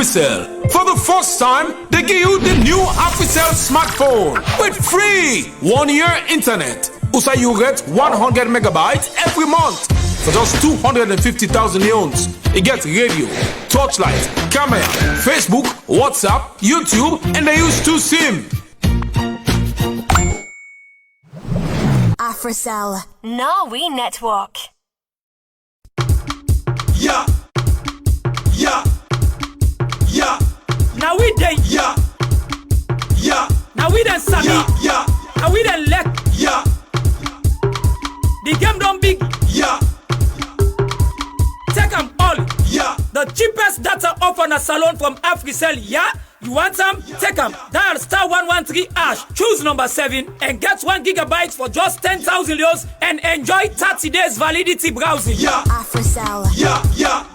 AfriCell. For the first time, they give you the new AfriCell smartphone with free 1-year internet. Also, you get 100 megabytes every month for just 250,000 leones. You get radio, torchlight, camera, Facebook, WhatsApp, YouTube, and they use 2 SIM. AfriCell. Norway Network. Yeah. Yeah. Yeah. Now we dey. Yeah. Yeah. Now we done sabi. Yeah. Now we done let. Yeah. The game don't big. Yeah. Take them all. Yeah. The cheapest data off on a salon from AfriCell. Yeah. You want some? Take them. Dial *113#. Choose number 7 and get 1 gigabyte for just 10,000 euros and enjoy 30 days validity browsing. Yeah. AfriCell. Yeah. Yeah.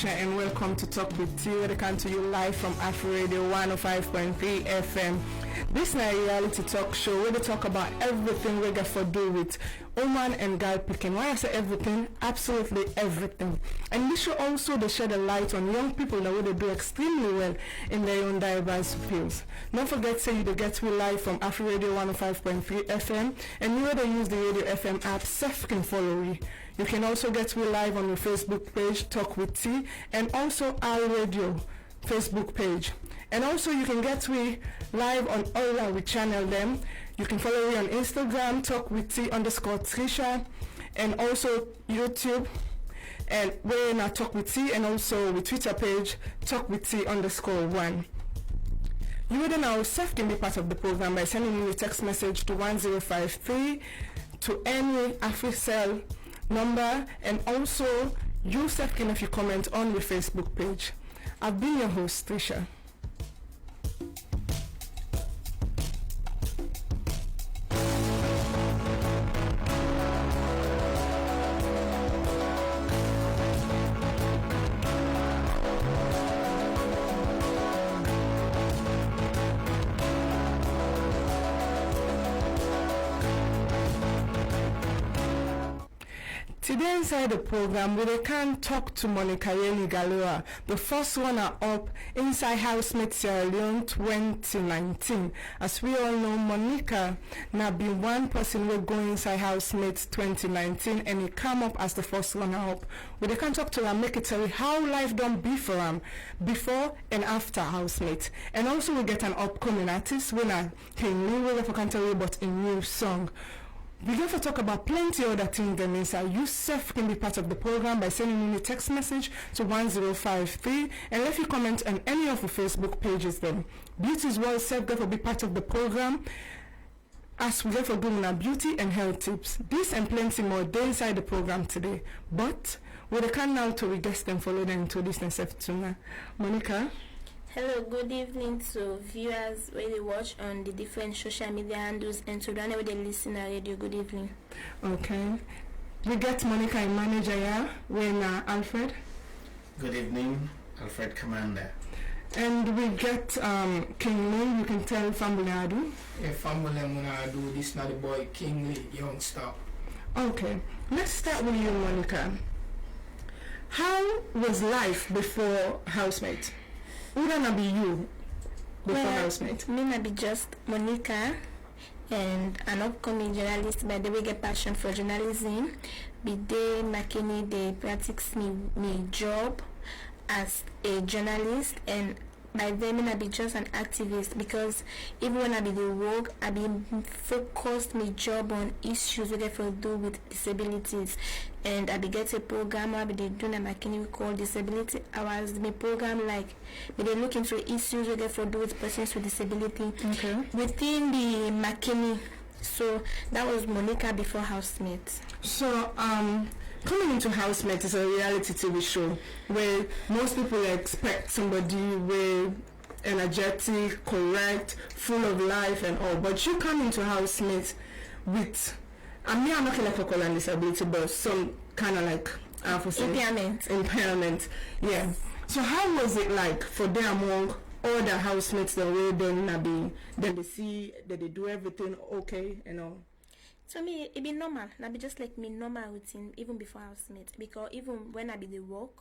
And welcome to Talk with You. They come to you live from Afro Radio 105.3 FM. This is a reality talk show where they talk about everything we got for do with woman and girl picking. Why I say everything? Absolutely everything. And this show also they shed a light on young people that would do extremely well in their own diverse fields. Don't forget say you get we live from Afro Radio 105.3 FM, and you they use the Radio FM app. Self can follow you. You can also get me live on your Facebook page, Talk with T, and also our radio Facebook page. And also you can get me live on all our channel them. You can follow me on Instagram, Talk with T_Trisha, and also YouTube, and we're in our Talk with T, and also with Twitter page, Talk with T_1. You would now self can be part of the program by sending me a text message to 1053 to any AfriCell number, and also you can if you comment on the Facebook page. I've been your host, Trisha. Today inside the program, we can talk to Yeani Ghaliwa. The first runner up inside Housemate Sierra Leone 2019. As we all know, Monica now be one person will go inside Housemate 2019, and he come up as the first runner up. We can talk to her, make it tell you how life don't be for him before and after Housemate. And also we get an upcoming artist winner, King Lee, we can tell you about a new song. We're going to talk about plenty other things that means that you self can be part of the program by sending me a text message to 1053 and let you comment on any of the Facebook pages then. Beauty is well self going to be part of the program as we go for doing our beauty and health tips. This and plenty more day inside the program today. But we can now to guest and follow them to this themselves to Monica. Hello, good evening to viewers where they watch on the different social media handles and to whenever they listen to radio. Good evening. Okay. We get Monica and manager here, when Alfred. Good evening, Alfred Kamanda. And we get King Lee, you can tell family Adu. Yeah, family Adu, this is not the boy King Lee, youngster. Okay. Let's start with you, Monica. How was life before Housemate? Who gonna be you before Housemate? Me na be just Monica and an upcoming journalist by the way get passion for journalism. Be they making they practice me job as a journalist, and by then I be just an activist, because even when I be the work, I be focused my job on issues that for do with disabilities, and I be get a program where I be doing a McKinney called Disability Hours. My program like we they look into issues that for do with persons with disability within the McKinney. So that was Monica before Housemate. So coming into Housemate is a reality TV show where most people expect somebody with energetic, correct, full of life and all. But you come into Housemate with, I'm not like a color and disability, but some kind of like impairment. Yeah. So how was it like for them among all the housemates the way then they see that they do everything okay and all? So me, it be normal. I be just like me normal routine even before housemate, because even when I be the work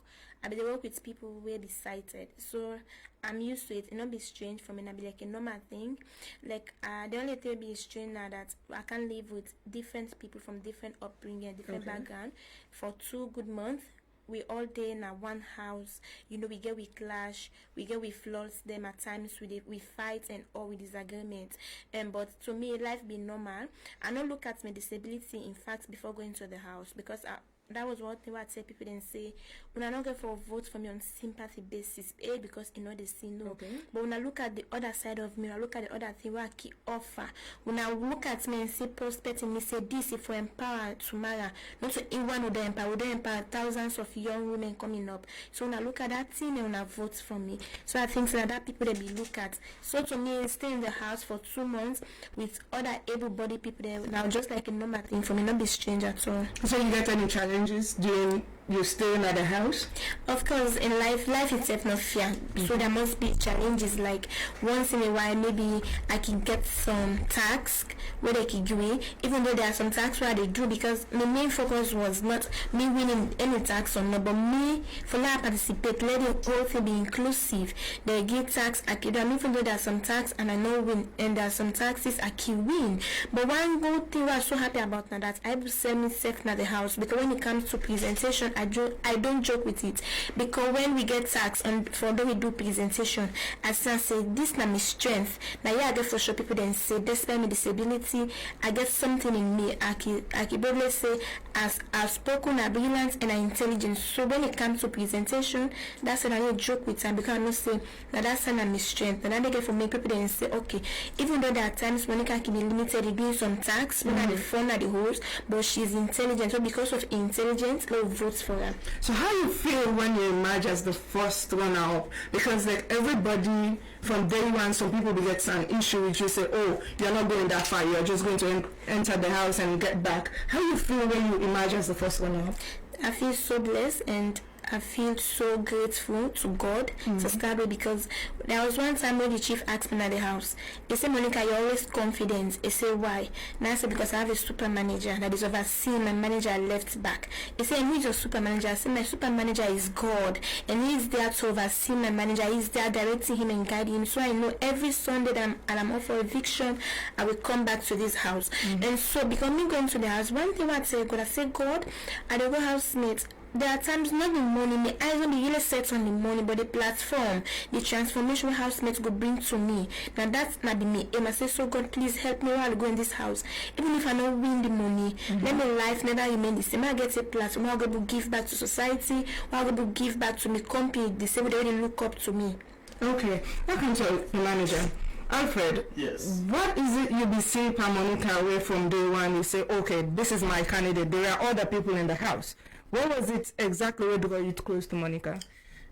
with people where be sighted. So I'm used to it. It not be strange for me. I be like a normal thing. Like the only thing be strange now that I can live with different people from different upbringing, different background for 2 good months. We all day in one house, we get we clash, we flaws them at times, we fight and all with disagreement. But to me, life be normal. I don't look at my disability, in fact, before going to the house, because that was one thing I tell people then say, when I don't get for a vote for me on sympathy basis, because they see no. But when I look at the other side of me, I look at the other thing where I keep offer. When I look at me and see prospect in me, say this if we empower tomorrow, not to one of them empower thousands of young women coming up. So when I look at that thing and when I vote for me, so I think so that people they be look at. So to me, stay in the house for 2 months with other able-bodied people there now, just like a normal thing for me, not be strange at all. So you get any challenge during you staying at the house? Of course, in life itself not fair. So there must be challenges. Like once in a while, maybe I can get some tasks where they can do it, even though there are some tasks where they do, because my main focus was not me winning any tax or not, but me for let I participate, let the whole thing be inclusive. They give tax I can do. I mean, even though there are some tax and I know win, and there are some taxes I can win. But one good thing I was so happy about now that I will send myself at the house, because when it comes to presentation, I don't joke with it, because when we get tax and for when we do presentation, I say this na my strength. Now I get for sure people then say despite my disability, I get something in me. I can probably say as spoken, are brilliant and are intelligent. So when it comes to presentation, that's when I joke with them, because I know say that that's not my strength. And I get for make people then say okay, even though there are times Monica can be limited in doing some tasks, when the phone at the host, but she's intelligent. So because of intelligence, no votes for her. So how you feel when you emerge as the first runner up? Because like everybody from day one, some people will get an issue with you, say, oh, you're not going that far, you're just going to enter the house and get back. How you feel when you emerge as the first runner up? I feel so blessed and I feel so grateful to God to start with, because there was one time when the chief asked me at the house, he said, Monica, you're always confident. He said, why? And I said, because I have a super manager that is overseeing my manager left back. He said, and who is your super manager? I said, my super manager is God, and he is there to oversee my manager. He is there directing him and guiding him. So I know every Sunday that I'm off for eviction, I will come back to this house. And so because me going to the house, one thing I say, God, I don't go housemate. There are times not the money, my eyes will be really set on the money, but the platform, the transformation housemates go bring to me. Now that's not be me. I say, so God, please help me while I go in this house. Even if I don't win the money, let my life never remain the same. I get a platform, I'll go to give back to society, I'll go to give back to my company, the same way they look up to me. Okay, welcome to the manager. Alfred, Yes. What is it you be seeing per Monica away from day one? You say, okay, this is my candidate. There are other people in the house. What was it exactly where got you close to Monica?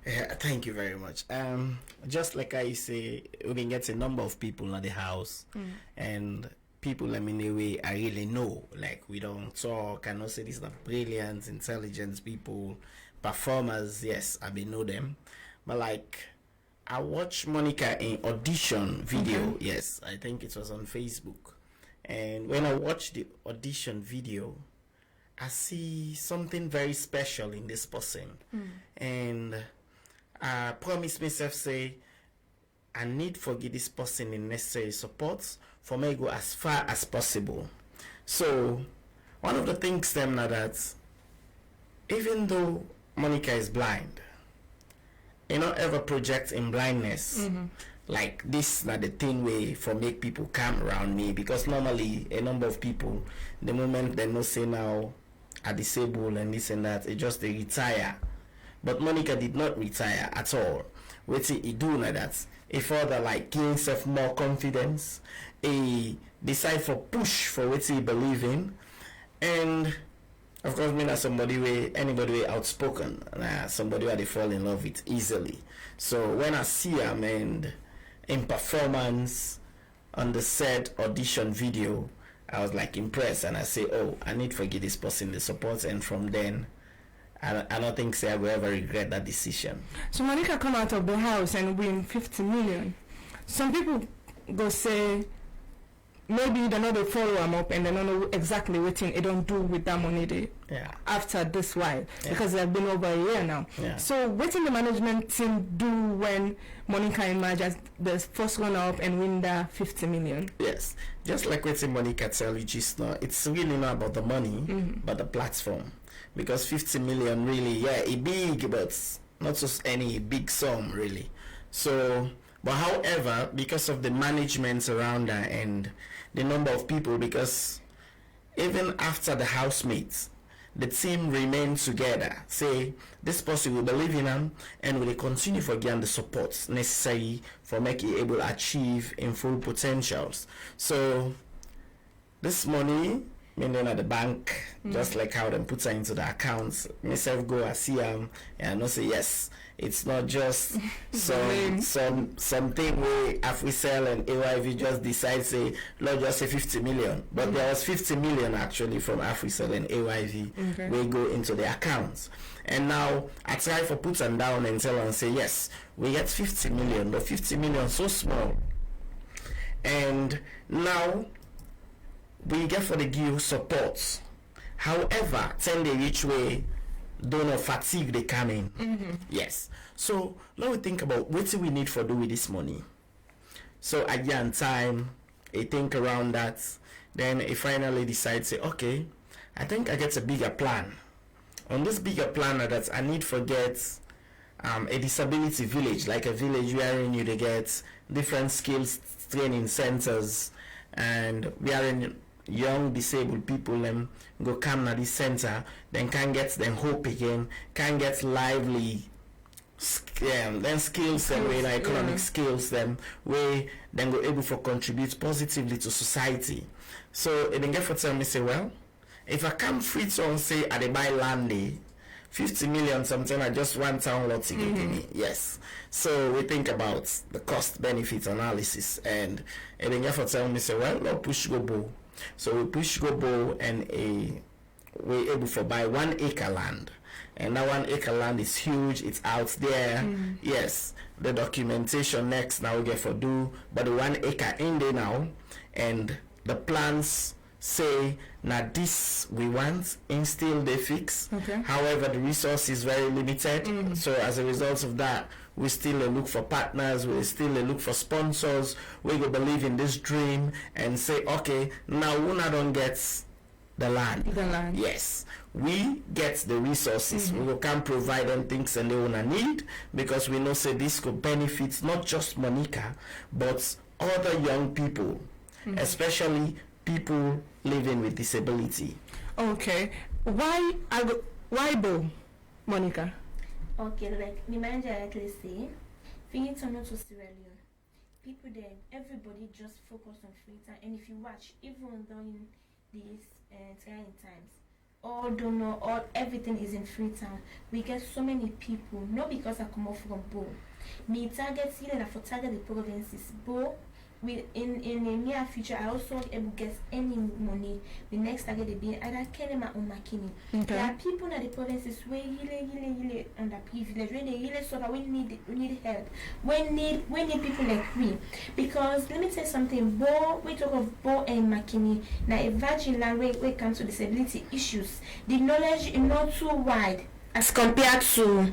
Thank you very much. Just like I say, we can get a number of people in the house, and people, I mean, the way I really know, like we don't talk. I know say these are brilliant, intelligent people, performers. Yes, I may know them, but like I watched Monica in audition video. Yes, I think it was on Facebook, and when I watched the audition video, I see something very special in this person, and I promised myself, say, I need to give this person the necessary support for me to go as far as possible. So one of the things them now that even though Monica is blind, ever project in blindness. Like this not the thing way for make people come around me, because normally a number of people, the moment they know say now are disabled and this and that, it just they retire. But Monica did not retire at all. What he do now that he further like gain self more confidence, he decide for push for what he believe in, and of course me as somebody way anybody way outspoken, somebody where they fall in love with easily. So when I see him and in performance on the set audition video, I was like impressed, and I say, oh, I need to give this person the support, and from then I don't think I will ever regret that decision. So Monica come out of the house and win 50 million. Some people go say maybe they know they follow them up and they don't know exactly what thing they don't do with that money they after this while, because they've been over a year now. So what did the management team do when Monica emerged the first runner up and win that 50 million? Yes, just like what Monica tell you just now, it's really not about the money but the platform, because 50 million really it big, but not just any big sum really. So but however, because of the management around her and the number of people, because even after the housemates, the team remained together. Say this person will believe in them and will continue for getting the support necessary for making able to achieve in full potentials. So this money meaning at the bank, just like how them put her into the accounts. Myself go I see and I know say yes, it's not just something where AfriCell and AYV just decide say not just say 50 million, but there was 50 million actually from AfriCell and AYV we go into the accounts. And now I try for put them down and tell and say yes, we get 50 million, but 50 million so small. And now we get for the give support. However, 10 day each way don't know fatigue they come in. Yes. So now we think about what do we need for do with this money. So again time, I think around that, then I finally decide say, okay, I think I get a bigger plan. On this bigger plan that I need for get a disability village, like a village wherein you get different skills training centers, and we are in young disabled people them go come to this center, then can get them hope again, can get lively then skills them way like economic skills them way then go able for contribute positively to society. So it then get for tell me say, well, if I come free to say I buy land day 50 million something, I just one town lot to give me. Yes. So we think about the cost benefit analysis, and then you have to tell me say, well, no push go bow. So we push go bow and we able to buy 1 acre land. And that 1 acre land is huge, it's out there. Yes. The documentation next now we get for do, but the 1 acre in there now, and the plans say now this we want and still they fix. However, the resource is very limited. So as a result of that, we still look for partners, we still look for sponsors. We go believe in this dream and say, okay, now Una don't get the land. Yes, we get the resources. We can provide them things and they wanna need, because we know say this could benefit not just Monica but other young people, especially people living with disability. Okay, why though, Monica? Okay, like the manager actually say, things are not so Sierra Leone. People there, everybody just focus on free time. And if you watch, even during these trying times, all don't know, all everything is in free time. We get so many people, not because I come off from Bo. Me target here for target the provinces. Bo, in the near future, I also able get any money. The next target they be either Kenema or Makini. There are people in the provinces where really underprivileged, where they really sort of we need help. We need people like we. Because let me tell you something, we talk of Bo and Makini. Now a virgin land when it comes to disability issues, the knowledge is not too wide. as compared to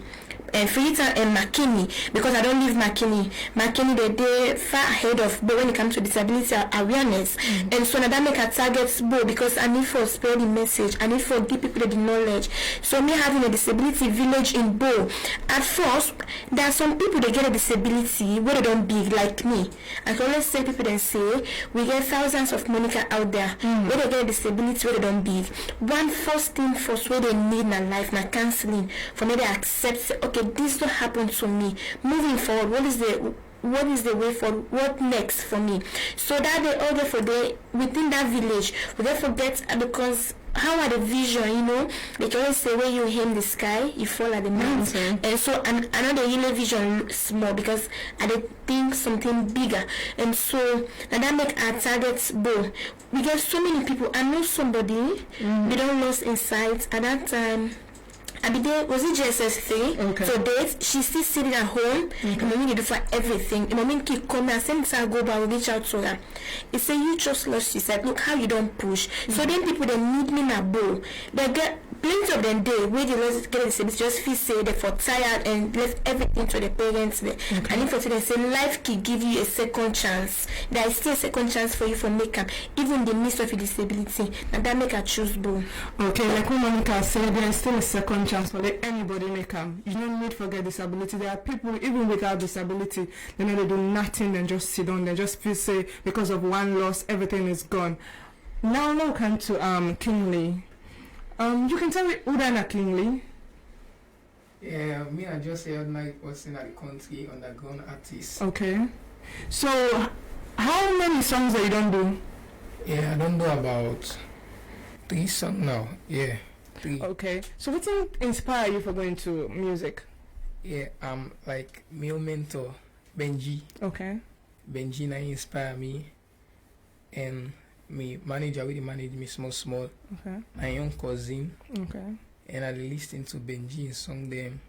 Freetown and McKinney, because I don't live McKinney. McKinney they far ahead of but when it comes to disability awareness. And so now that make a target both because I need for spread the message, I need for give people the knowledge. So me having a disability village in Bo, at first there are some people that get a disability where they don't big like me. I can always say people then say we get thousands of Monica out there where they get a disability where they don't big. One first thing first where they need in life na counseling for me to accept okay, this will happen to me. Moving forward, what is the way forward? What next for me? So that they all get for the within that village, we don't forget because how are the vision, you know? They can always say when you aim the sky, you fall at the mountain. And so I know the yellow vision small because I did think something bigger. And so and that make our targets bold. We get so many people. I know somebody they don't lose insight at that time. I be there, was it JSS3? Okay. So date, she's still sitting at home. And mommy do for everything. And mommy keep coming and send her go but I will reach out to her. He said, you just lost. She said, look how you don't push. So then people they need me in a bowl. They get plenty of them day where they lost get disability just feel say they for tired and left everything to the parents there. And if for today say life can give you a second chance. There is still a second chance for you for make them even in the midst of your disability. And that make her choose bowl. Okay, like what Monica said, there is still a second chance for anybody make them. You don't need to forget disability. There are people even without disability, they know they do nothing and just sit down. They just feel say because of one loss, everything is gone. Now come to Kingsley. You can tell me Udana Kingsley. Yeah, me I just heard my person at the country underground artist. Okay. So how many songs that you don't do? Yeah, I don't know about 3 songs now. Yeah. 3. Okay. So what thing inspire you for going to music? Yeah, like my mentor Benji. Okay. Benji na inspire me, and my manager really manage me small. Okay. My young cousin. Okay. And I listen to Benji song them.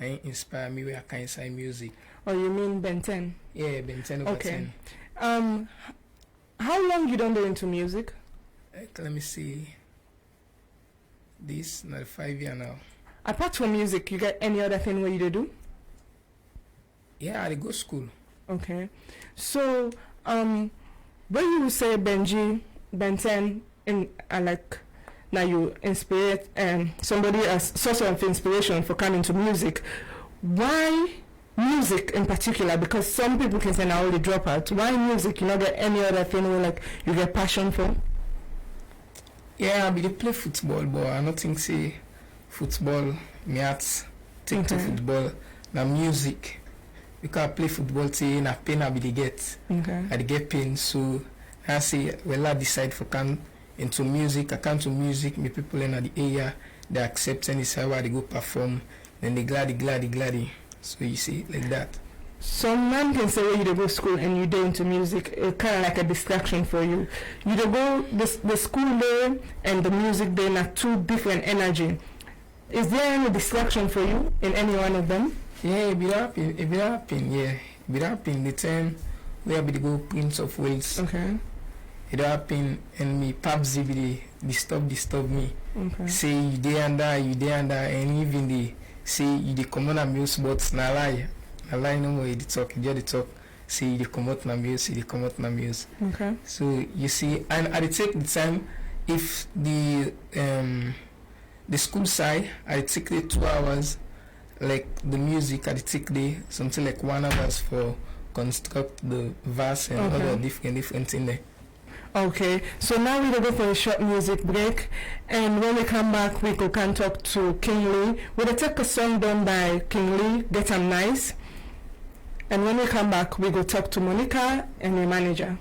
I inspire me where I can inside music. Oh, you mean Ben 10? Yeah, Ben 10 over okay. 10. How long you don't go into music? Like, let me see. This not 5 years now. Apart from music, you got any other thing where you do? Yeah, I go school. Okay. So, when you say Benji, Ben 10, in like now you inspire somebody as source of inspiration for coming to music. Why music in particular? Because some people can say now only drop out. Why music? You not get any other thing where like you get passion for? Yeah, I be dey play football, but I don't think say football me heart take to football. Now music. Because I play football till na pain I be dey get. Okay. I dey get pain, so I say well I decide for come into music. I come to music, me people in the area they accept and decide why they go perform. Then they glad. So you see like that. Some man can say when you go school and you do into music, it's kind of like a distraction for you. You do go the school day and the music day are two different energy. Is there any distraction for you in any one of them? Yeah, it be happen. Yeah, it be happen. The time where I be go Prince of Wales. Okay. It happen and me Pabs be disturb me. Okay. Say you dey under, and even they say you dey come on a music, but na lie no more. You talk, say you dey come out na music, Okay. So you see, and I take the time if the school side I take the 2 hours, like the music I take the something like 1 hour for construct the verse and other different thing there. Okay, so now we're going to go for a short music break, and when we come back, we can talk to King Lee. We'll take a song done by King Lee, Get 'em Nice, and when we come back, we go talk to Monica and the manager.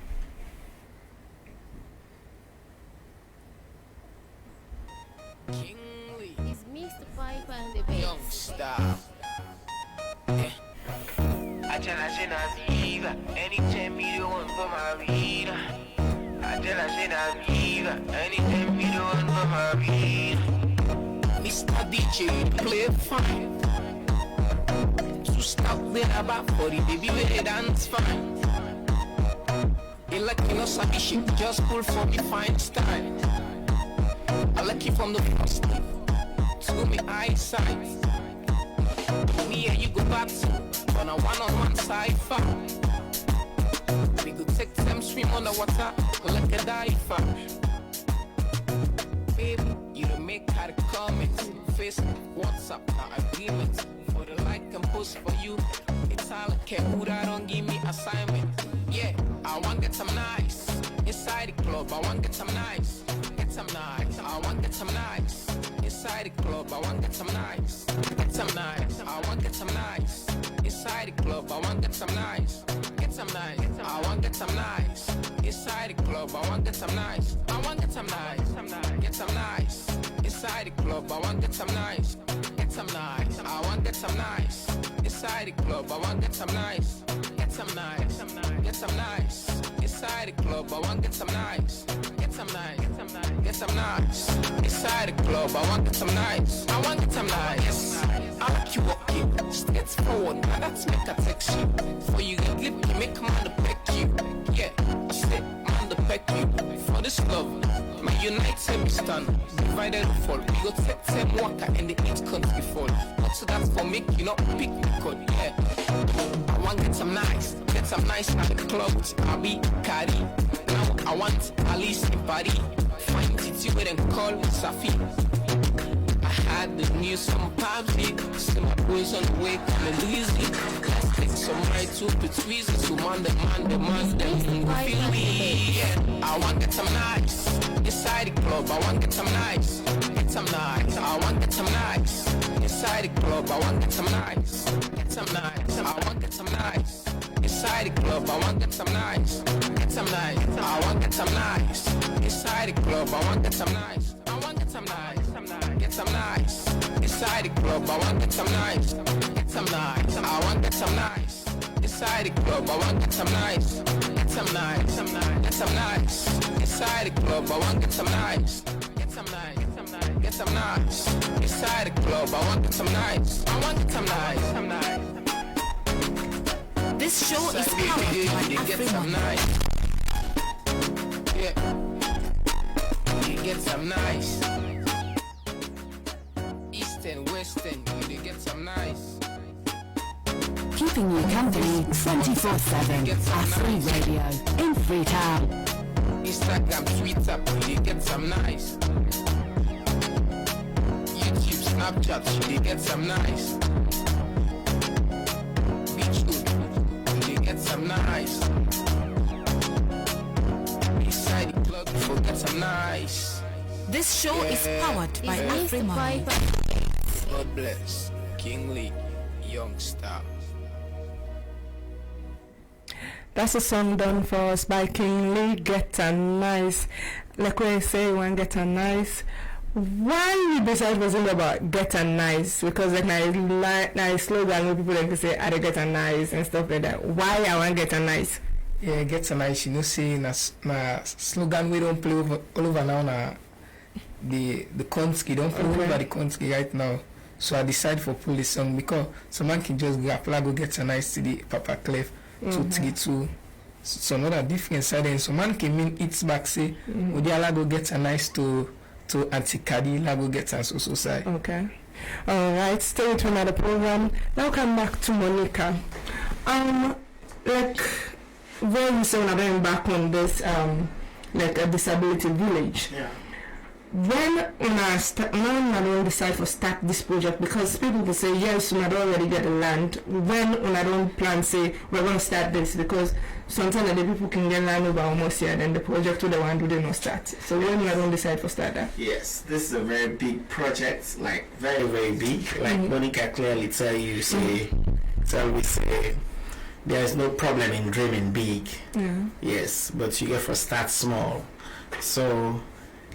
King Lee. It's Mr. Piper and the bass. Young star. I tell her say na viva. Anytime me the one for my vida. I tell her say na viva. Anytime me the one for my vida. Mr. DJ play fine. To stop then about 40 baby with the dance fine. You like you know sabi shit just pull from the fine style. I like you from the first to me eyesight. Me and you go back to on a one-on-one cipher. We go take them swim on the water, go like a diver. Baby, you don't make her comment. Facebook, WhatsApp, our agreement. For the like and post for you. It's all okay, who that don't give me assignment. Yeah, I want get some nice. Inside the club, I want get some nice. Get some nice, I want get some nice. Inside the club, I want get some nice. Get some nice, I want get some nice. Inside the club, I want get some nice. Get some nice, I want get some nice. Inside the club, I want get some nice. I want get some nice, get some nice. Inside the club, I want get some nice. Get some nice, I want get some nice. Inside the club, I want get some nice. Get some nice, get some nice. Inside the club, I want get some nice. Get some nice, get some nice. Inside the club, I want get some nice. I want get some nice. I like you walking straight forward, now that's make a text you. For you get lip, you make Kamanda peck you. Yeah, I said Kamanda peck you. For this love, my united we stand, divided we fall. We go take 10 water and the 8 country fall. Not so that's for make you not pick me code, yeah. I want get some nice at the club. I be carry. Now I want Alice in Paris. Find it you and call Safi. I had the news from Pablo. See my boys on the way, coming easy. Let's take some right to put reasons to man them. Feel me, yeah. I want get some nice. Inside the club, I want get some nice. Get some nice, I want get some nice. Inside the club, I want get some nice. Get some nice, I want get some nice. Inside the club, I want get some nice. Get some nice, I want get some nice. Inside the club, I want get some nice. I want get some nice, get some nice. Inside the club, I want get some nice. Get some nice, I want get some nice. Inside the club, I want get some nice. Get some nice, get some nice. Inside the club, I want get some nice. Get some nice, get some nice. Inside the club, I want get some nice. I want get some nice, This show is powered by everyone. Nice. Yeah, you get some nice. Eastern, Western, you get some nice. Keeping you company 24/7 at Free Radio in Freetown. Instagram, Twitter, you get some nice. YouTube, Snapchat, you get some nice. Get some nice. Inside the club, get some nice. This show is powered by everyone. God bless Kingly Youngster. That's a song done for us by King Lee, Get a Nice. Like when you say you want Get a Nice, why you decide was it about Get a Nice? Because like my slogan where people like to say I get a nice and stuff like that. Why I want Get a Nice? Yeah, Get a Nice, you know, say na slogan we don't play all over now na the Konski, don't play over the Konski right now. So I decide for pull this song because someone can just go Get a Nice to the Papa Clef 232. So another different side and so man can mean it's back say would you go Get a Nice to Antikadi Lago Get and so side. Okay. Alright, stay with another program. Now come back to Monica. Like very soon I'm going back on this like a disability village. Yeah. When I don't decide to start this project, because people will say yes, I don't already get the land. When I don't plan say we're going to start this, because sometimes the people can get land over almost here, then the project to the one do they not start. So when I don't decide to start that. Yes, this is a very big project, like very very big. Like Monica clearly tell we say there is no problem in dreaming big. Yeah. Yes, but you get to start small. So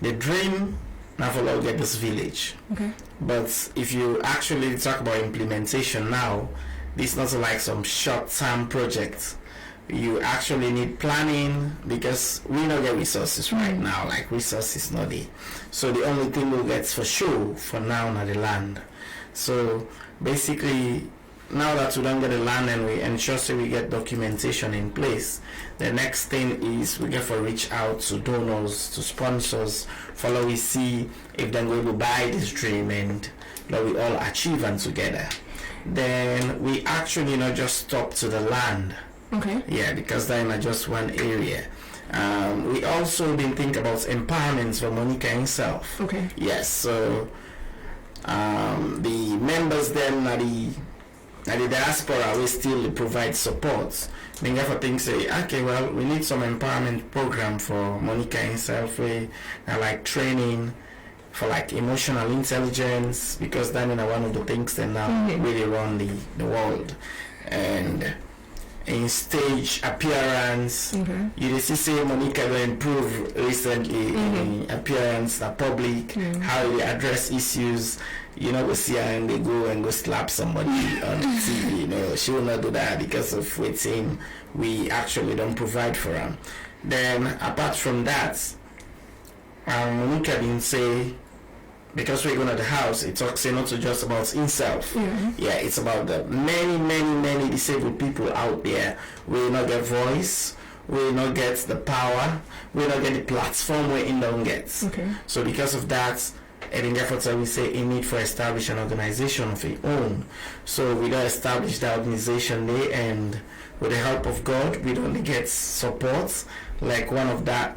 the dream never will get this village. Okay. But if you actually talk about implementation now, this is not like some short-term project. You actually need planning because we don't get resources right now. Like resources not there. So the only thing we'll get for sure for now are the land. So basically now that we don't get the land and we ensure so we get documentation in place, the next thing is we get to reach out to donors, to sponsors, follow we see if they're going to buy this dream and that we all achieve and together. Then we actually not just stop to the land. Okay. Yeah, because they're in just one area. We also been thinking about empowerment for Monica himself. Okay. Yes, so the members then at the diaspora we still provide support. Then for things say, okay, well, we need some empowerment program for Monica himself. We like training for like emotional intelligence, because that is one of the things that now really run the world. And in stage appearance, you see say Monica will improve recently in appearance, the public, how they address issues. You know, we see her and they go slap somebody on TV. You know, she will not do that because of waiting. We actually don't provide for her. Then apart from that, Monica didn't say, because we're going to the house, it talks not just about himself. Yeah, it's about the many disabled people out there. We not get voice, we not get the power, we not get the platform where in don't get. So because of that, and therefore we say a need for establish an organization of its own. So we don't establish the organization there, and with the help of God, we don't get support. Like one of that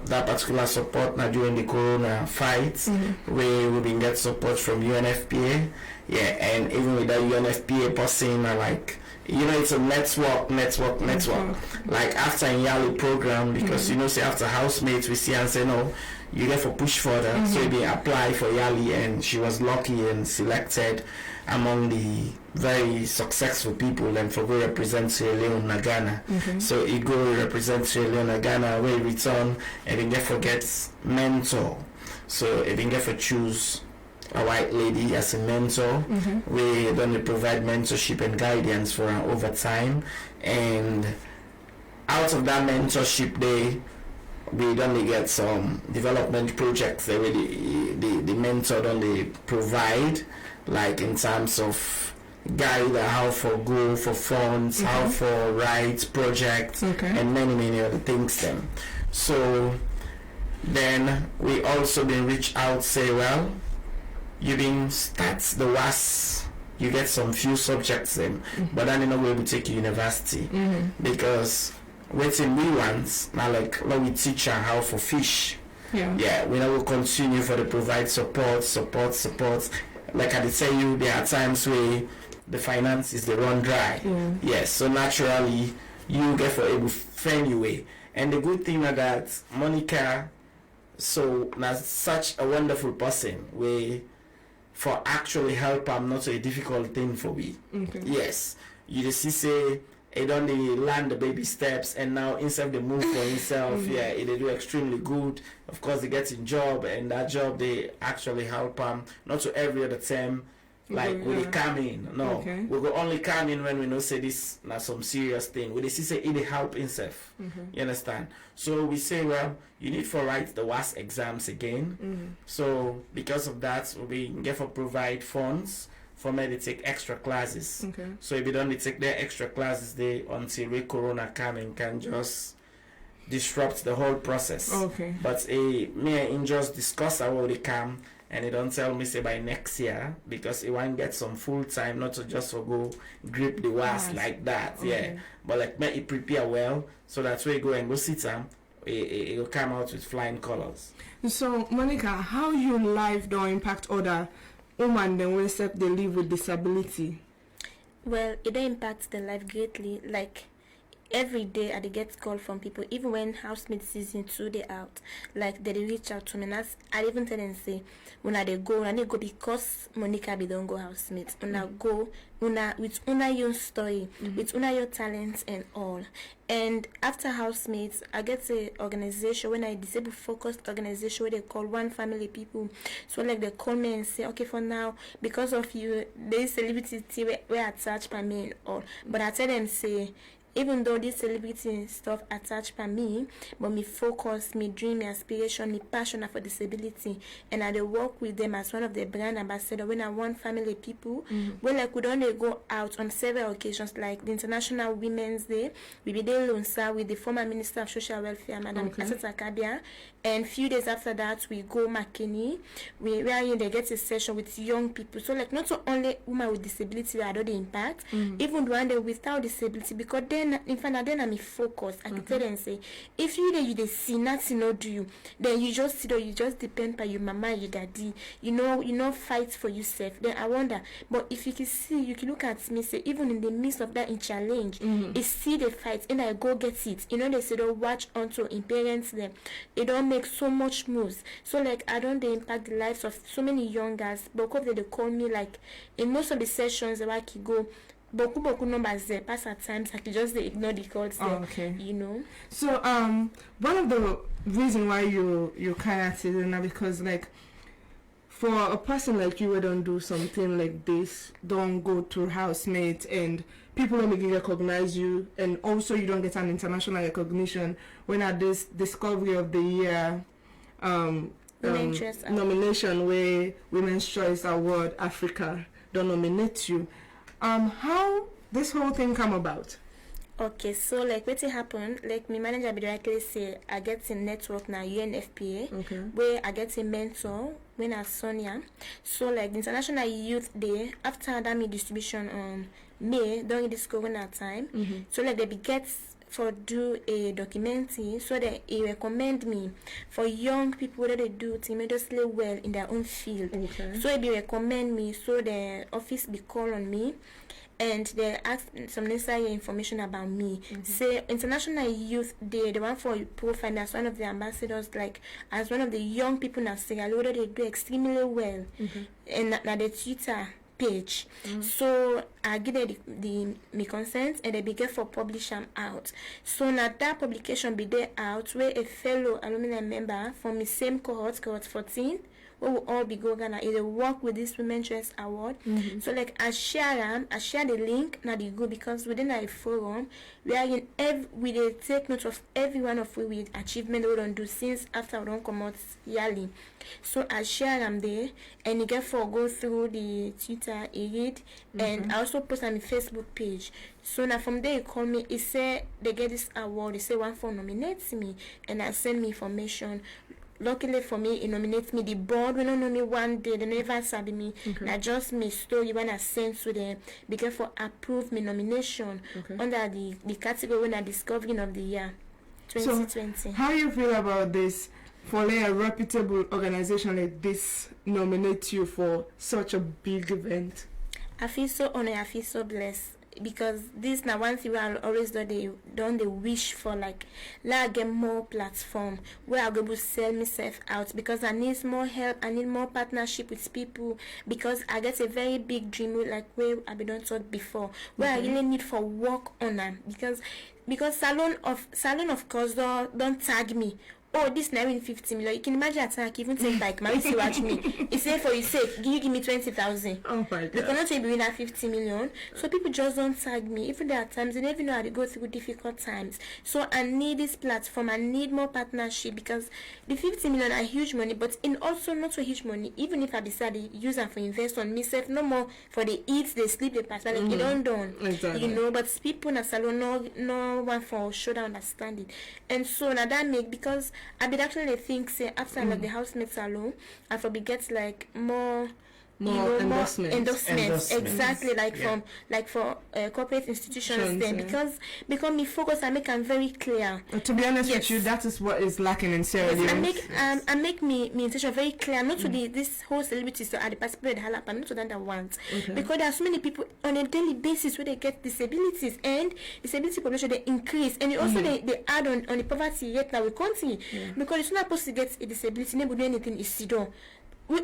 particular support now during the corona fight, where we been get support from UNFPA. Yeah, and even with that UNFPA person, like, you know, it's a network. Like after a Yeani program, because you know, say after housemates we see and say no, you get for push further. So they apply for Yeani, and she was lucky and selected among the very successful people, and for go represent Sierra Leone, Ghana. So he go represent Sierra Leone, Ghana, where he return, and then get for gets mentor. So if they get for choose a white lady as a mentor, we don't provide mentorship and guidance for her over time, and out of that mentorship we don't get some development projects that the mentor don't provide, like in terms of guide how for go for funds, how for write projects, and many other things then. So then we also been reach out, say, well, you been start the WAS, you get some few subjects then, but then you're not able to take university, because waiting we want now, like we teach her how for fish. Yeah, we now will continue for the provide support. Like I did tell you, there are times where the finances they run dry. Yes, so naturally you get for able friend you way. And the good thing that Monica, so now such a wonderful person, we for actually help am not a difficult thing for me. Yes, you just see say it only land the baby steps, and now instead they move for himself. Yeah, they do extremely good. Of course, they get in job, and that job they actually help not to every other time. Like we come in, no, we go only come in when we know say this na some serious thing. We see say it help himself. You understand? So we say, well, you need to write the WAS exams again. So because of that, we get for provide funds for me to take extra classes. So if you don't take their extra classes, they until Corona come and can just disrupt the whole process. But me and just discuss how they come, and they don't tell me say by next year, because it won't get some full time, not to just for go grip the WAS like that. Yeah, but like me it prepare well, so that's where you go and go sit down. It will come out with flying colors. So Monica, how your life don't impact other women then when they live with disability? Well, it don't impact their life greatly. Like every day I get call from people, even when housemate season 2 they out, like they reach out to me, and I even tell them say when they go because Monica be don't go housemate, when I go with your story, with your talents and all. And after housemates, I get a organization, when I disabled focused organization, where they call One Family People. So like they call me and say, okay, for now, because of you, there is celebrity where attached by me and all. But I tell them say, even though this celebrity stuff attached by me, but me focus, me dream, me aspiration, me passion for disability, and I dey work with them as one of the brand ambassador when I want family people. When like we don't go out on several occasions, like the International Women's Day, we be there Lonsa with the former Minister of Social Welfare, Madam Asata Kabia, and few days after that we go Makeni, where they get a session with young people. So like not so only women with disability where I do the impact, even the one day without disability, because then in fact then I'm focus. I can tell them say, if you they see nothing not do you, then you just sit or you just depend by your mama, your daddy, you know fight for yourself. Then I wonder, but if you can see, you can look at me say even in the midst of that in challenge, it's see the fight and I go get it. They say don't watch onto in parents them. They don't make so much moves. So like I don't they impact the lives of so many young guys, because they call me like in most of the sessions where I can go beaucoup numbers there pass at times I can just ignore the calls there, So one of the reason why you can't say that now, because like for a person like you who don't do something like this, don't go to housemate and people don't even recognize you, and also you don't get an international recognition when at this Discovery of the Year nomination where Women's Choice Award Africa don't nominate you. How this whole thing come about? Okay, so like what happened, like my manager be directly say I get a network now UNFPA, where I get a mentor when I Sonia. So like the International Youth Day after that me distribution on May during this corona time. So like they be get for do a documentary, so that he recommend me for young people that they do tremendously well in their own field. So he be recommend me, so the office be call on me and they ask some necessary information about me. Say International Youth Day, the one for profile as one of the ambassadors, like as one of the young people in Sierra Leone, they do extremely well. And na the Twitter page. So I give the me consent and they begin for publish them out. So now that publication be there out where a fellow alumni member from the same cohort 14, we will all be going to work with this Women's Choice Award. So like I share the link now they go, because within a forum we are in we they take note of every one of we achievement we don't do since after we don't come out yearly. So I share them there and you get for go through the Twitter read, and I also post on the Facebook page. So now from there you call me, it say they get this award, they say one for nominates me, and I send me information. Luckily for me, it nominates me. The board will not know me one day. They never sabi me. I just me story when I send to them because for approve me nomination under the category when I Discovery of the Year 2020. So how you feel about this? For like a reputable organization like this nominate you for such a big event? I feel so honored. I feel so blessed. Because this now one thing I always do they wish for like get more platform where I'm going to sell myself out, because I need more help, I need more partnership with people, because I get a very big dream like where I been don't talk before, where I really need for work on them, because salon of course don't tag me. Oh, this now in 50 million. You can imagine attack even take like my see watch me. It's say for you sake, you give me 20,000. Oh my god. They cannot say between that 50 million. So people just don't tag me. Even there are times they never know how to go through difficult times. So I need this platform. I need more partnership, because the 50 million are huge money, but in also not so huge money. Even if I decide to use them for invest on myself, no more for the eat, they sleep, they pass. Like you don't done. Exactly. But people in a salon no one for show that understanding. And so now that make, because I did actually think say after like the housemates alone, I for be get like more endorsements. Exactly, like from like for corporate institutions then, because me focus, I make them very clear. To be honest with you, that is what is lacking in Sierra Leone. I make me intention very clear, not to this whole celebrities to the participate halap, not to that want, because there are so many people on a daily basis where they get disabilities, and disability population they increase, and also they add on the poverty rate that we continue, because it's not supposed to get a disability, never do anything is sidon. We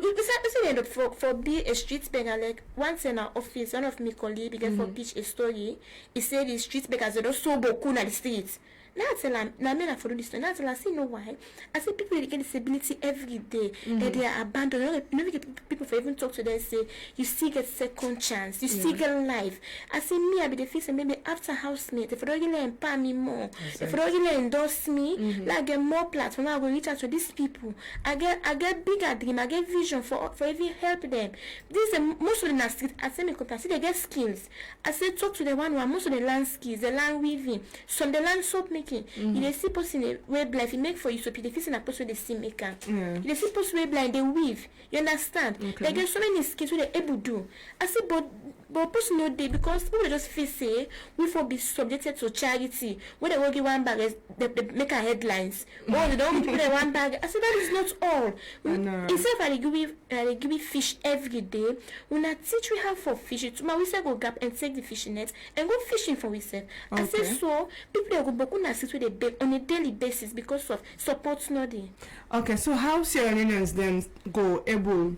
end up for be a street beggar. Like once in our office, one of my colleagues began for pitch a story. He said the street beggars are so boku na the streets. Now I tell her, now I follow this. Now I tell her, see, you know why? I say people get disability every day, and they are abandoned. You know, people for even talk to them say you still get second chance, you still get life. I say me, I be the face, and maybe after housemate, if I don't really empower me more, if I don't really endorse me, like get more platform, I will reach out to these people. I get bigger dream, I get vision for even help them. This is most of them are street. I say me compare, see they get skills. I say talk to the one who are most of the land skills, the land weaving, some the land soap making. You they see person in a way blind, if you make for you soap, they face in a person they see maker. You they see person way blind, they weave. You understand? They get so many skills what they able to do. I say but person no day because people they just face say we for be subjected to charity. When they will give one bag, they make a headlines. Oh, they don't give them one bag. I said that is not all. Instead of I give you fish every day, when I teach you how for fishing, tomorrow we say go gap and take the fishing net and go fishing for yourself. I say so people they go boku na sit with they bake on a daily basis because of support no day. Okay, so how Sierra Leoneans then go able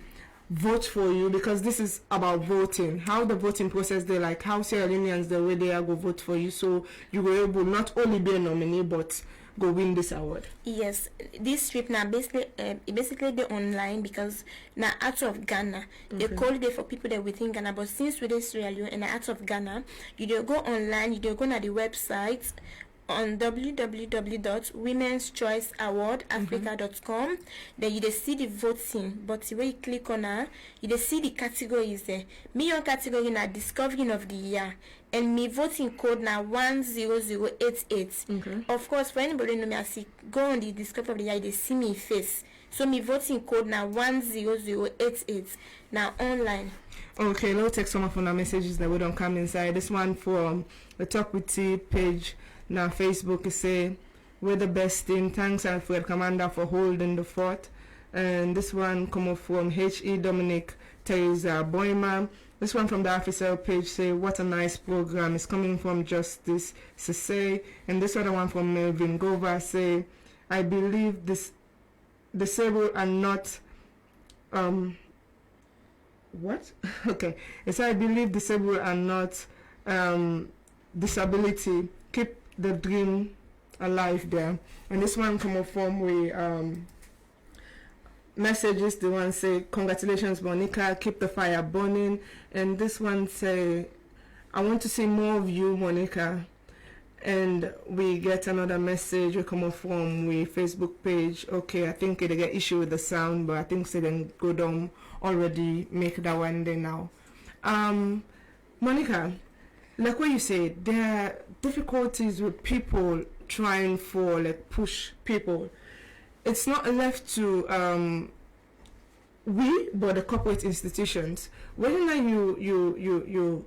vote for you, because this is about voting, how the voting process they like, how Sierra Leoneans the way they are go vote for you, so you were able not only be a nominee but go win this award. Yes, this trip now basically they online because now out of Ghana they call it for people that within Ghana, but since within Sierra Leone and out of Ghana you do go online, you do go on the website on www.womenschoiceawardafrica.com. Then you see the voting, but when you click on her, you see the categories there. Me your category na discovering of the year, and me voting code na 10088. Of course, for anybody know me, I see go on the discovery of the year, they see me face. So me voting code na 10088 now online. Okay, let's take some of our messages that we don't come inside. This one from the Talk with T page. Now Facebook is say we're the best team. Thanks Alfred Kamanda for holding the fort. And this one come up from H.E. Dominic Teresa Boyman. This one from the official page say what a nice program. It's coming from Justice Sese. And this other one from Melvin Gova say I believe this disabled are not what? Okay. It's I believe disabled are not disability. Keep the dream alive there. And this one come up from we messages. The one say congratulations Monica, keep the fire burning. And this one say I want to see more of you Monica. And we get another message we come up from we Facebook page. Okay, I think they get issue with the sound, but I think they then go down already make that one day now. Monica, like what you said, there are difficulties with people trying for like push people. It's not left to we but the corporate institutions. When you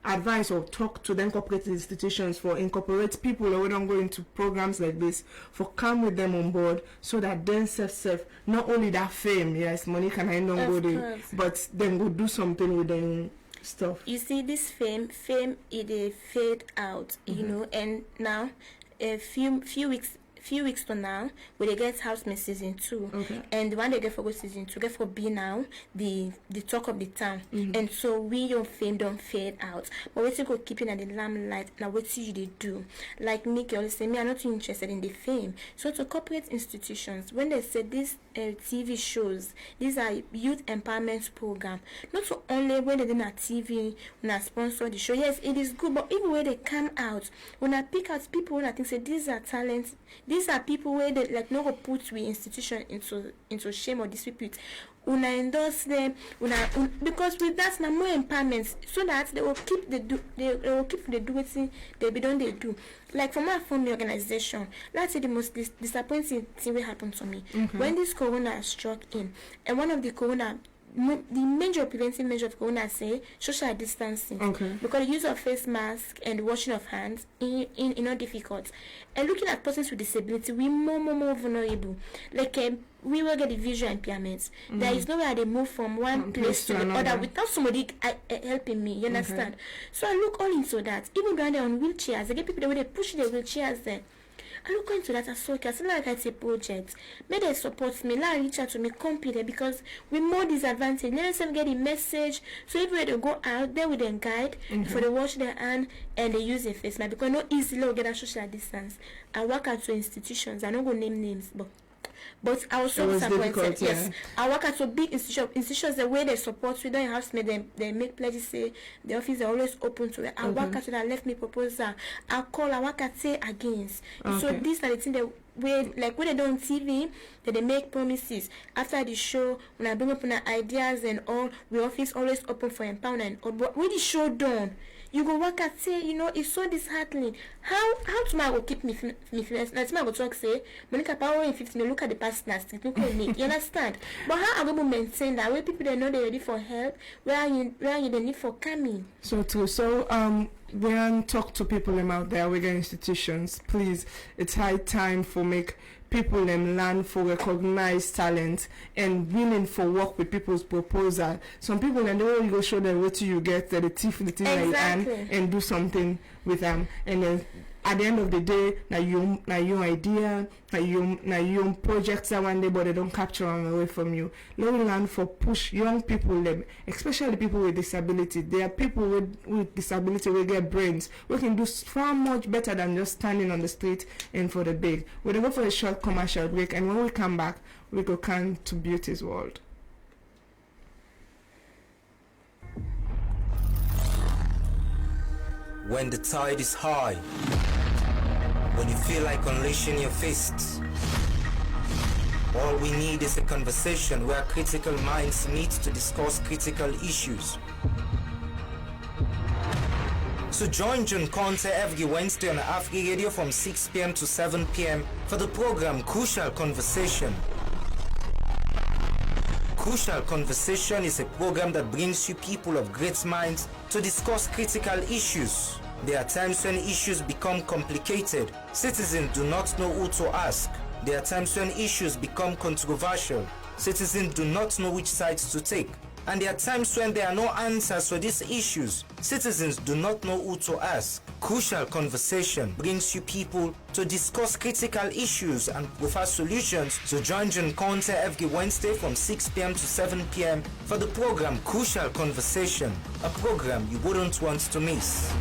advise or talk to them corporate institutions for incorporate people or we don't go into programs like this for come with them on board so that then self not only that fame, yes, money can I don't go there, but then go do something with them stuff. You see this fame it fade out, you know, and now a few weeks from now we they get Housemate season 2, and the one they get for go season 2 get for be now the talk of the town, and so we your fame don't fade out, but we go keeping at the limelight. Now what you they do, like Nicky always say me I'm not interested in the fame. So to corporate institutions when they say this TV shows, these are youth empowerment program, not so only when they do not TV when I sponsor the show, yes it is good, but even when they come out, when I pick out people when I think say these are talents, these are people where they like no go put we institution into shame or disrepute. Una endorse them, because with that now more empowerment, so that they will keep the doing they be done they do. Like for my family organization, that's the most disappointing thing will happen to me when this corona struck in, and one of the major preventive measure of corona say social distancing, because the use of face mask and the washing of hands in not difficult, and looking at persons with disability we more vulnerable, like we will get the visual impairments. There is no way they move from one place to the other without somebody helping me, you understand? So I look all into that. Even when they're on wheelchairs, they get people that when they push their wheelchairs there. I look into that. I saw okay. I said like it's a project. May they support me. Let reach out to me, compete because we more disadvantaged. Let them get the message. So if they go out there with them guide for they wash their hand and they use a face mask because no easily get a social distance. I work at two institutions. I don't go name names, but I was so disappointed. Yes, I work at so big institutions. The way they support, we don't have to make them. They make pledges say the office are always open to it. I work at that left me proposal. I call. I work at say against. So these are the things that when they do on TV, that they make promises after the show. When I bring up my ideas and all, we office always open for empowerment. But when the show done, you go work at say, it's so disheartening. How tomorrow will keep me first? Now tomorrow go talk say, Monica Power in 15, look at the past last, look at me. You understand? But how are we maintain that? Where people they know they're ready for help, where are you the need for coming? So true. So when talk to people out there, we get institutions, please, it's high time for make people learn for recognize talent and willing for work with people's proposal. Some people and they will go show them what you get the thief the thing exactly. And do something with them, and then at the end of the day now your idea now your projects that one day but they don't capture them away from you. Let me learn for push young people them, especially people with disability. There are people with disability we get brains we can do far much better than just standing on the street and for the big. We'll go for a short commercial break, and when we come back we go come to Beauty's World. When the tide is high, when you feel like unleashing your fists, all we need is a conversation where critical minds meet to discuss critical issues. So join John Conte every Wednesday on Afri Radio from 6 p.m. to 7 p.m. for the program Crucial Conversation. Crucial Conversation is a program that brings you people of great minds to discuss critical issues. There are times when issues become complicated. Citizens do not know who to ask. There are times when issues become controversial. Citizens do not know which sides to take. And there are times when there are no answers for these issues. Citizens do not know who to ask. Crucial Conversation brings you people to discuss critical issues and provide solutions. So join John Conte every Wednesday from 6 p.m. to 7 p.m. for the program Crucial Conversation, a program you wouldn't want to miss.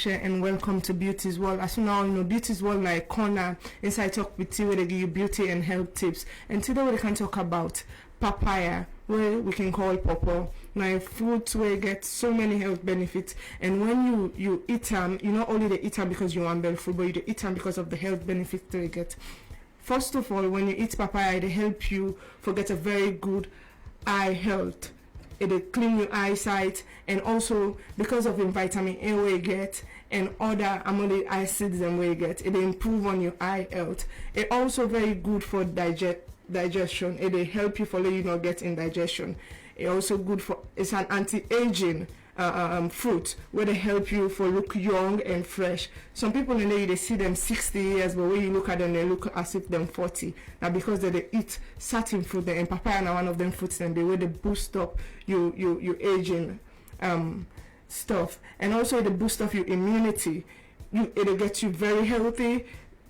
And welcome to Beauty's World. As you now know, Beauty's World like corner inside Talk with you where they give you beauty and health tips. And today we can talk about papaya, where we can call pawpaw. Now fruits where you get so many health benefits, and when you eat them, you not only they eat them because you want food, but you eat them because of the health benefits they get. First of all, when you eat papaya, they help you get a very good eye health. It'll clean your eyesight, and also because of the vitamin A we get and other amino acids and we get, it'll improve on your eye health. It's also very good for digestion. It'll help you follow you not get indigestion. It's also good for, it's an anti-aging fruit where they help you for look young and fresh. Some people in there they see them 60 years, but when you look at them they look as if them 40. Now because they eat certain fruit, and papaya are one of them fruits, and the way they boost up your aging stuff, and also they boost up your immunity. It'll get you very healthy,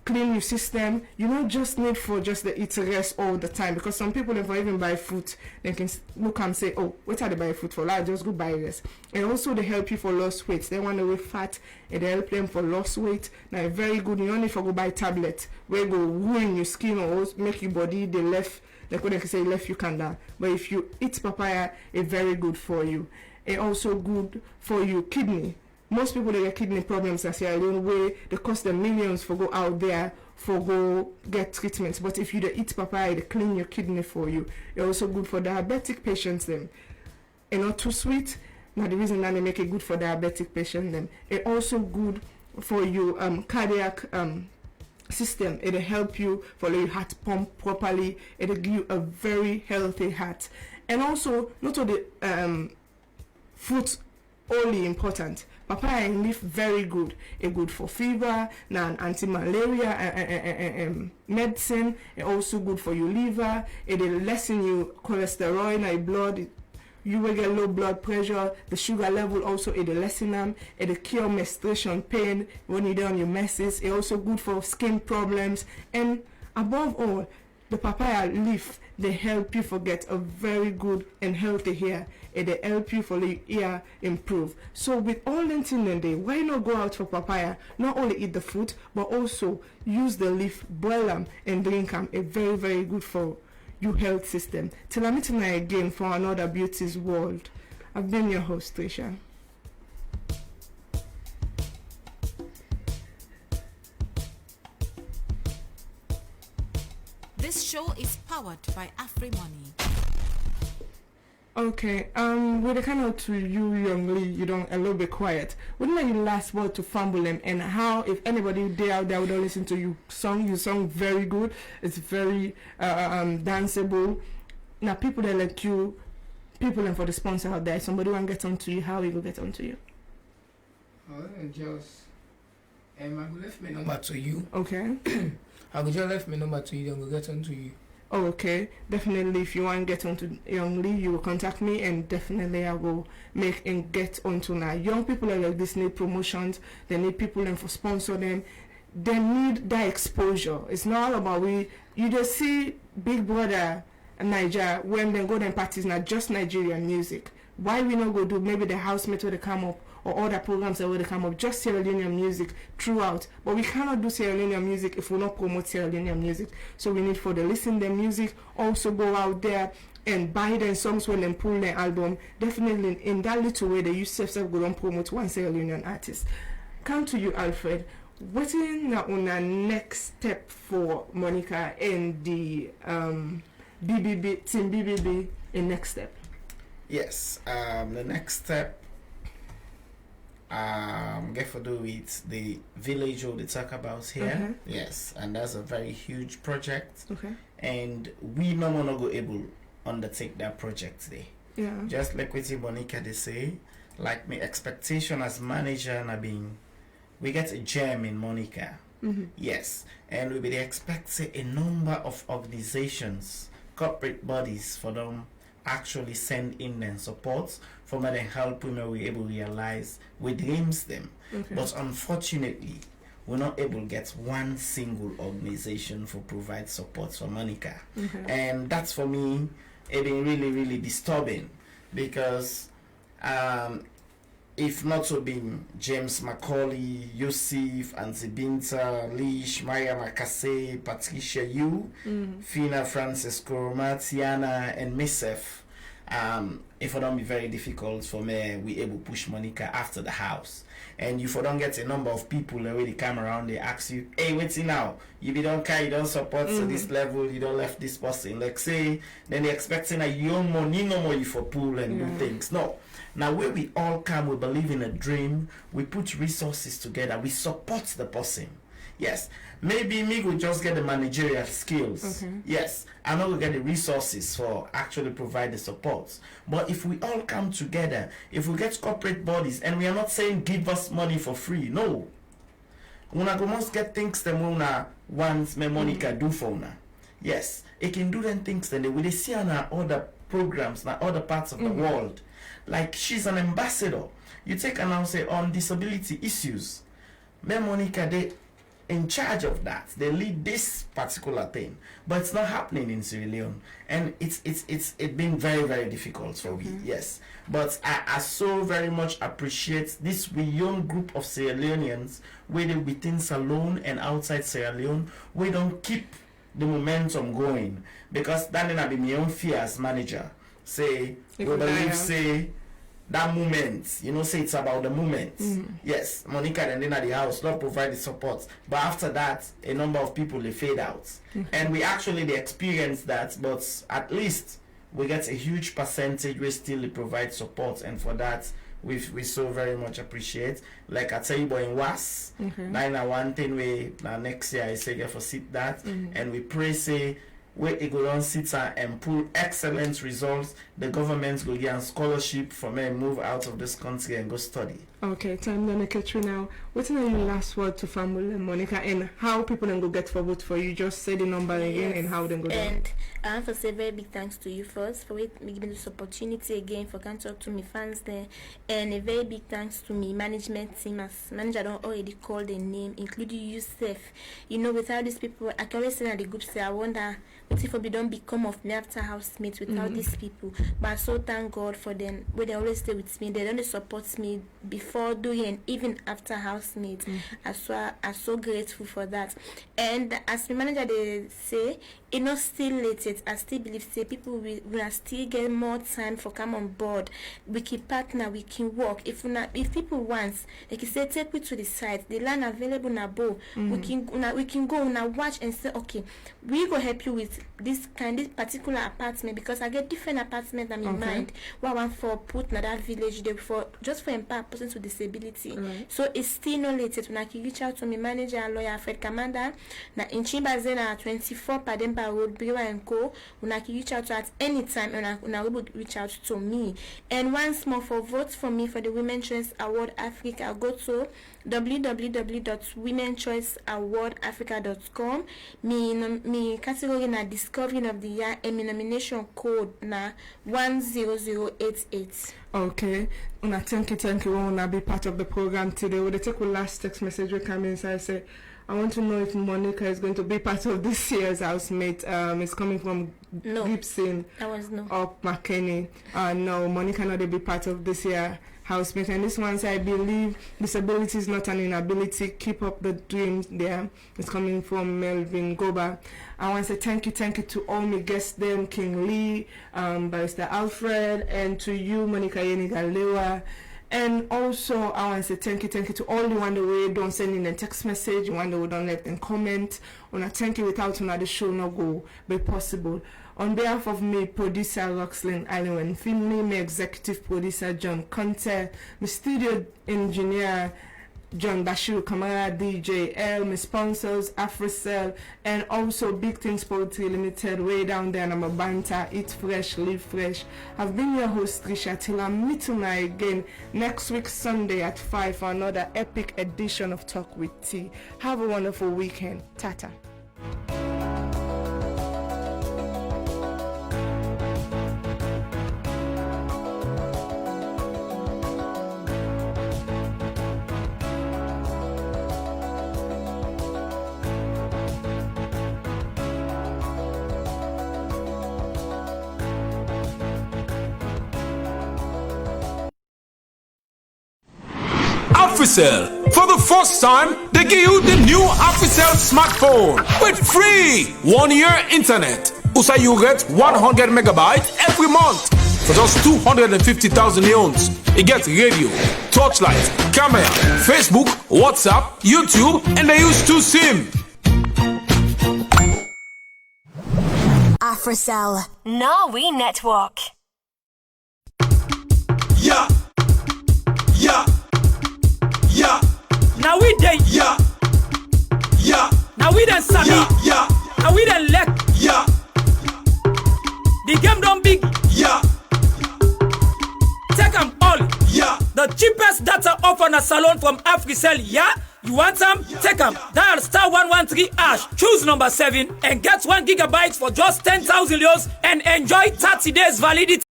clean your system. You don't just need for just the eat rest all the time, because some people if I even buy fruit they can look and say, oh, what are they buy fruit for? Like, just go buy rest. And also they help you for loss weight. They want to weigh fat and they help them for loss weight. Now very good. You don't need to go buy tablets where go ruin your skin or make your body the left, like what they can say left you can die. But if you eat papaya, it's very good for you. It's also good for your kidney. Most people they get kidney problems as your own way, they cost them millions for go out there for go get treatments. But if you eat papaya, they clean your kidney for you. It's also good for diabetic patients them. And not too sweet. Now the reason that they make it good for diabetic patients them. It's also good for your cardiac system. It'll help you follow your heart pump properly. It'll give you a very healthy heart. And also not all the fruits only important. papaya and leaf very good. It good for fever, now anti-malaria medicine. It also good for your liver. It lessen you cholesterol in your blood. You will get low blood pressure. The sugar level also it lessen them. It cure menstruation pain when you on your messes. It also good for skin problems, and above all, the papaya leaf they help you forget a very good and healthy hair. They help you for the hair improve. So with all the things in there, why not go out for papaya? Not only eat the fruit, but also use the leaf, boil them and drink them. It's very, very good for your health system. Till I meet tonight again for another beauty's world. I've been your host, Trisha. This show is powered by AfriMoney. Okay, with the kind of to you, youngly, you don't a little bit quiet. Wouldn't like your last word to fumble them, and how if anybody there out there would listen to you song very good. It's very danceable. Now people that like you, people and for the sponsor out there, somebody want to get onto you, how he will get onto you? Oh, just I will left my number to you. Okay. I will just left my number to you, and we'll get onto you. Oh, okay. Definitely, if you want to get onto Young Lee, you will contact me, and definitely I will make and get onto now. Young people are like this need promotions. They need people and for sponsor them. They need that exposure. It's not all about you just see Big Brother and Niger when they go to parties, not just Nigerian music. Why we not go do maybe the housemates where they come up or other programs that will come up, just Sierra Leonean music throughout. But we cannot do Sierra Leonean music if we not promote Sierra Leonean music. So we need for the listen their music, also go out there and buy their songs when they pull their album. Definitely in that little way they use self go and promote one Sierra Leonean artist. Come to you, Alfred. What is now on our next step for Monica and the BBB team BBB in next step? Yes, the next step get for do with the village they talk about here. Yes, and that's a very huge project. Okay. And we no more not go able undertake that project today. Yeah. Just like what Monica they say, like my expectation as manager and being we get a gem in Monica. Yes. And we be expect a number of organizations, corporate bodies for them actually send in and support for me to help women we able to realize we dreams them. But unfortunately we're not able to get one single organization for provide support for Monica. And that's for me it been really, really disturbing because if not to be James Macaulay, Yusuf, Anzibinta, Leash, Maria Makase, Patricia Yu, Fina Francisco, Matiana, and myself, if it don't be very difficult for me, we able push Monica after the house. And if you don't get a number of people already come around, they ask you, hey, what's it now? You be don't care, you don't support to this level, you don't left this person. Like say, then they expecting that you don't money no more you for pool and do things. No. Now where we all come, we believe in a dream, we put resources together, we support the person. Yes, maybe me will just get the managerial skills. Yes, I'm not going to get the resources for actually provide the support. But if we all come together, if we get corporate bodies, and we are not saying give us money for free, no. Una go must get things that una wants me Monica do for una. Yes, it can do them things that they will see on our other programs, na other parts of the world. Like she's an ambassador. You take her now say on disability issues. Me Monica they in charge of that. They lead this particular thing, but it's not happening in Sierra Leone, and it's been very, very difficult for me. Yes, but I so very much appreciate this young group of Sierra Leoneans, whether within Salone and outside Sierra Leone, we don't keep the momentum going, because that will be my own fear as manager. Say we believe say that moment, say it's about the moment. Yes, Monica and then at the house not provide the support, but after that a number of people they fade out, and we actually they experience that, but at least we get a huge percentage we still provide support, and for that we so very much appreciate. Like I tell you, boy in Was now one thing we now next year I say get for sit that, and we pray say where it go on sit and pull excellent results, the government go get a scholarship for me move out of this country and go study. Okay, time then Katrina. What's your last word to family Monica and how people then go get forward for you? Just say the number again and how they go. And I want to say very big thanks to you first for giving this opportunity again for can talk to me fans there, and a very big thanks to me management team as manager don't already call the name, including you, Steph. You know, without these people, I can always say that the group say I wonder what if we don't become of me after housemates without these people. But I so thank God for them where they always stay with me. They don't support me before doing and even after housemates. I'm so grateful for that. And as the manager they say, it's not still late yet. I still believe say people will still get more time for come on board. We can partner, we can work. If people want, they can say take me to the site. The land available na bow. We can go now watch and say okay, we go help you with this particular apartment because I get different apartments in mind. What I want for put na that village there for just for empower persons with disability. So it's still not late yet. When I can reach out to my manager and lawyer Alfred Kamanda na in Chimbaze na 24 Pademba Road, Biwa and Co. When I can reach out to at any time and I will reach out to me. And once more for votes for me for the Women's Choice Award Africa, go to www.womenchoiceawardafrica.com. Me category na discovering of the year and my nomination code na 10088. Okay. Una thank you. Wanna be part of the program today. We'll take the last text message we come inside. Say, I want to know if Monica is going to be part of this year's housemate. It's coming from Gibson or McKinney. No, Monica not to be part of this year housemate. And this one says, I believe disability is not an inability. Keep up the dreams there. It's coming from Melvin Goba. I want to say thank you to all my guests them, King Lee, Barrister Alfred, and to you, Monica Yeani Ghaliwa. And also, I want to say thank you to all the one that way don't send in a text message, the one that don't let them comment. And I thank you without another show no go be possible. On behalf of me, producer Roxlyn Allen, family, my executive producer John Conte, my studio engineer John Bashir Kamara, DJ L, my sponsors AfriCell, and also Big Things Poetry Limited, way down there, I'm a banter, eat fresh, live fresh. I've been your host Trisha till I meet you again next week Sunday at 5 for another epic edition of Talk with T. Have a wonderful weekend. Tata. AfriCell. For the first time, they give you the new AfriCell smartphone with free 1-year internet. Also, you get 100 megabytes every month for just 250,000 neons. It gets radio, torchlight, camera, Facebook, WhatsApp, YouTube, and they use 2 SIM. AfriCell. Norway Network. Yeah. Now we dey. Yeah. Now we done Sami. Yeah. Now we done Lek. Yeah. The game don't big. Yeah. Take them all. Yeah. The cheapest data offer on a salon from AfriCell. Yeah. You want some? Take them. Dial *113#. Choose number 7 and get 1 gigabyte for just 10,000 euros and enjoy 30 days validity.